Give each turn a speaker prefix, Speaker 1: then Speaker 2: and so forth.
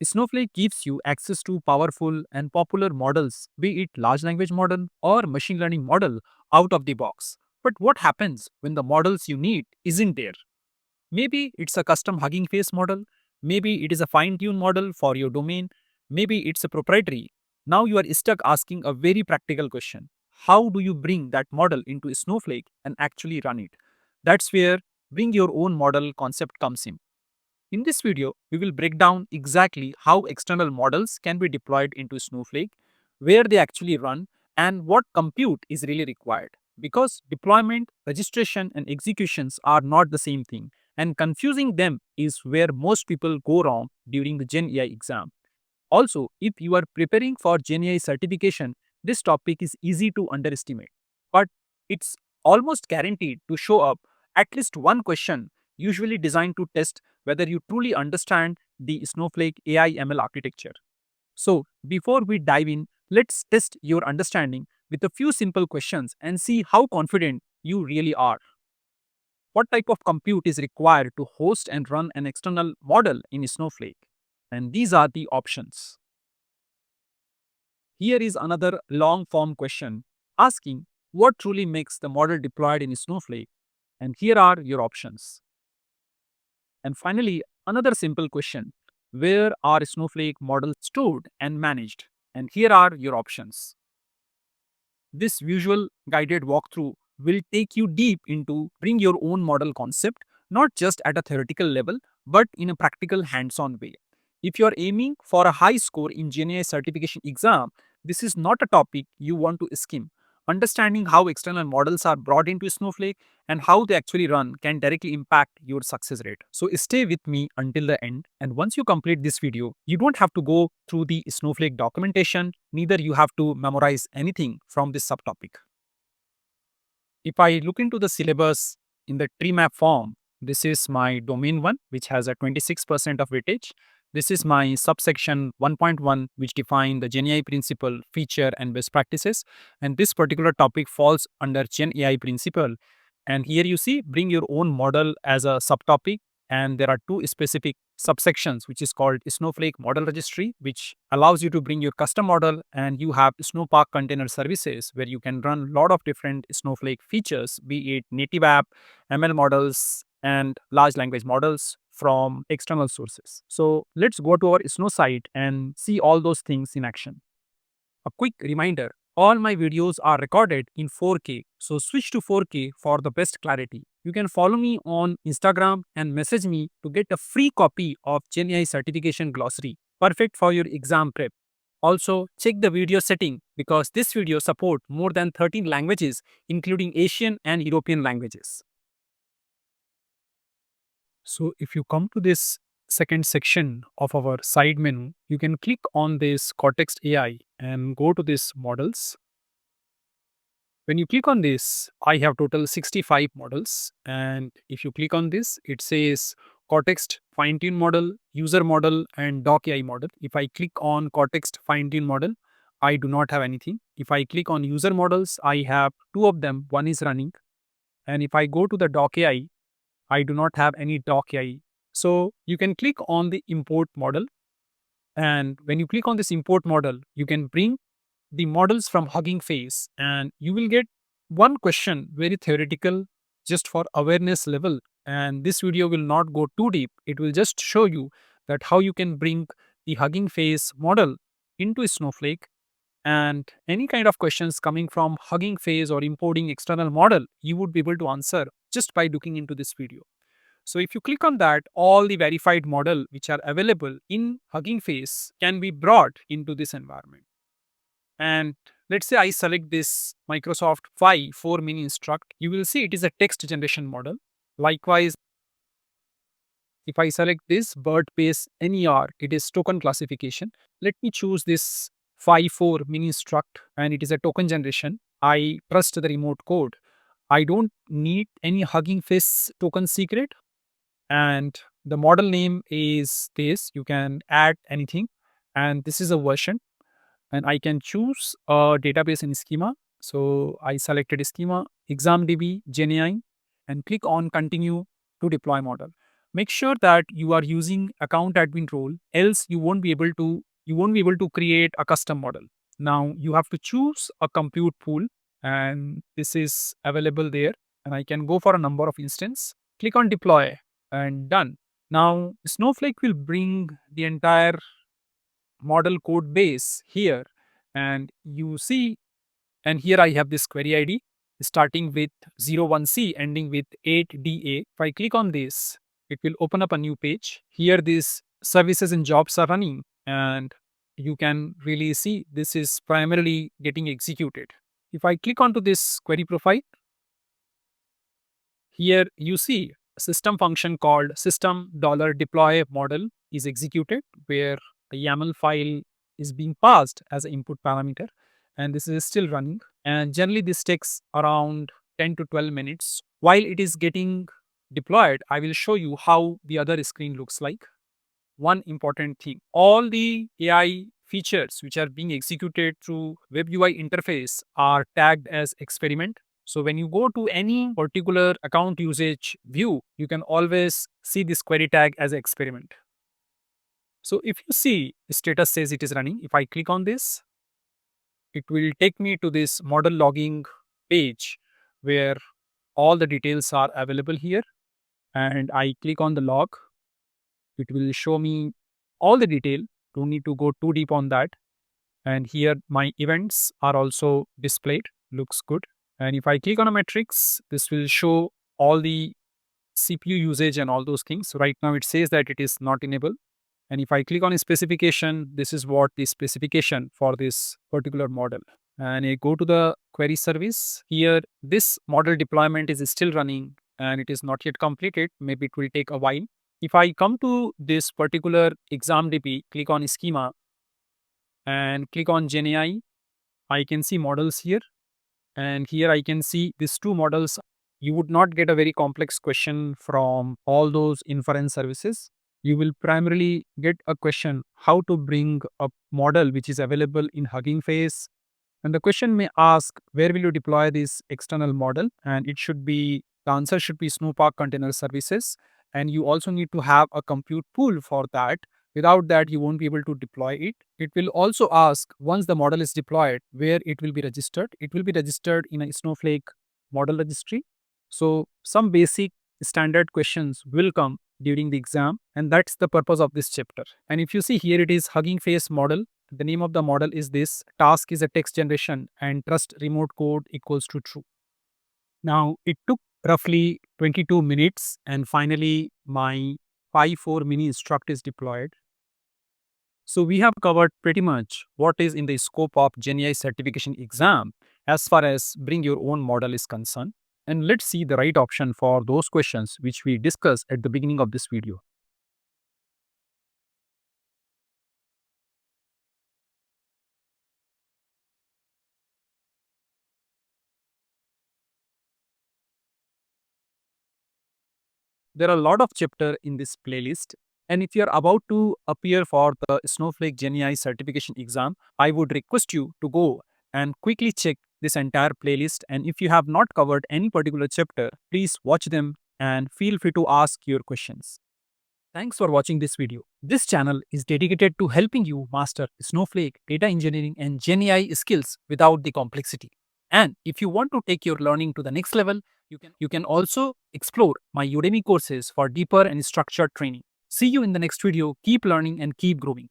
Speaker 1: Snowflake gives you access to powerful and popular models, be it large language model or machine learning model, out of the box. But what happens when the models you need isn't there? Maybe it's a custom Hugging Face model, maybe it is a fine-tuned model for your domain, maybe it's a proprietary. Now you are stuck asking a very practical question. How do you bring that model into Snowflake and actually run it? That's where bring your own model concept comes in. In this video, we will break down exactly how external models can be deployed into Snowflake, where they actually run, and what compute is really required. Because deployment, registration, and executions are not the same thing, and confusing them is where most people go wrong during the GenAI exam. Also, if you are preparing for GenAI certification, this topic is easy to underestimate, but it's almost guaranteed to show up at least one question, usually designed to test whether you truly understand the Snowflake AI ML architecture. So, before we dive in, let's test your understanding with a few simple questions and see how confident you really are. What type of compute is required to host and run an external model in Snowflake? And these are the options. Here is another long form question asking what truly makes the model deployed in Snowflake, and here are your options. And finally, another simple question, where are Snowflake models stored and managed? And here are your options. This visual guided walkthrough will take you deep into bring your own model concept, not just at a theoretical level, but in a practical hands-on way. If you are aiming for a high score in GenAI certification exam, this is not a topic you want to skim. Understanding how external models are brought into Snowflake and how they actually run can directly impact your success rate. So stay with me until the end, and once you complete this video, you don't have to go through the Snowflake documentation, neither you have to memorize anything from this subtopic. If I look into the syllabus in the tree map form, this is my domain 1, which has a 26% of weightage. This is my subsection 1.1, which define the GenAI principle, feature, and best practices. And this particular topic falls under GenAI principle. And here you see, bring your own model as a subtopic. And there are two specific subsections, which is called Snowflake Model Registry, which allows you to bring your custom model, and you have Snowpark Container Services, where you can run a lot of different Snowflake features, be it native app, ML models, and large language models from external sources. So let's go to our Snow site and see all those things in action. A quick reminder, all my videos are recorded in 4K, so switch to 4K for the best clarity. You can follow me on Instagram and message me to get a free copy of GenAI certification glossary, perfect for your exam prep. Also, check the video setting because this video supports more than 13 languages, including Asian and European languages. So if you come to this second section of our side menu, you can click on this Cortex AI and go to this models. When you click on this, I have total 65 models. And if you click on this, it says Cortex fine-tune model, user model, and doc AI model. If I click on Cortex fine-tune model, I do not have anything. If I click on user models, I have two of them. One is running. And if I go to the doc AI, I do not have any doc AI. So you can click on the import model. And when you click on this import model, you can bring the models from Hugging Face, and you will get one question, very theoretical, just for awareness level. And this video will not go too deep. It will just show you that how you can bring the Hugging Face model into Snowflake, and any kind of questions coming from Hugging Face or importing external model, you would be able to answer just by looking into this video. So if you click on that, all the verified model which are available in Hugging Face can be brought into this environment. And let's say I select this Microsoft Phi 4 mini instruct, you will see it is a text generation model. Likewise, if I select this bird base NER, it is token classification. Let me choose this Phi 4 mini instruct, and it is a token generation. I trust the remote code. I don't need any Hugging Face token secret. And the model name is this. You can add anything. And this is a version. And I can choose a database in schema. So I selected schema, ExamDB, GenAI, and click on continue to deploy model. Make sure that you are using account admin role, else you won't be able to create a custom model. Now you have to choose a compute pool, and this is available there, and I can go for a number of instance. Click on deploy and done. Now Snowflake will bring the entire model code base here, and you see, and here I have this query ID starting with 01C ending with 8DA. If I click on this, it will open up a new page. Here these services and jobs are running, and you can really see this is primarily getting executed. If I click onto this query profile, here you see a system function called system$deploy model is executed, where a YAML file is being passed as an input parameter, and this is still running. And generally this takes around 10 to 12 minutes. While it is getting deployed, I will show you how the other screen looks like. One important thing, all the AI features which are being executed through web UI interface are tagged as experiment. So when you go to any particular account usage view, you can always see this query tag as experiment. So if you see the status says it is running, if I click on this, it will take me to this model logging page where all the details are available here, and I click on the log. It will show me all the detail. Don't need to go too deep on that. And here my events are also displayed. Looks good. And if I click on a metrics, this will show all the CPU usage and all those things. So right now it says that it is not enabled. And if I click on a specification, this is what the specification for this particular model. And I go to the query service. Here, this model deployment is still running and it is not yet completed. Maybe it will take a while. If I come to this particular exam.db, click on schema and click on GenAI, I can see models here. And here I can see these two models. You would not get a very complex question from all those inference services. You will primarily get a question how to bring a model which is available in Hugging Face. And the question may ask, where will you deploy this external model? And the answer should be Snowpark Container Services. And you also need to have a compute pool for that. Without that, you won't be able to deploy it. It will also ask, once the model is deployed, where it will be registered. It will be registered in a Snowflake Model Registry. So some basic standard questions will come during the exam, and that's the purpose of this chapter. And if you see here, it is Hugging Face model. The name of the model is this. Task is a text generation and trust remote code equals to true. Now, it took roughly 22 minutes and finally my 5.4 mini struct is deployed. So we have covered pretty much what is in the scope of GenAI certification exam as far as bring your own model is concerned. And let's see the right option for those questions which we discussed at the beginning of this video. There are a lot of chapters in this playlist. And if you're about to appear for the Snowflake GenAI certification exam, I would request you to go and quickly check this entire playlist. And if you have not covered any particular chapter, please watch them and feel free to ask your questions. Thanks for watching this video. This channel is dedicated to helping you master Snowflake, data engineering, and GenAI skills without the complexity. And if you want to take your learning to the next level, you can also explore my Udemy courses for deeper and structured training. See you in the next video. Keep learning and keep growing.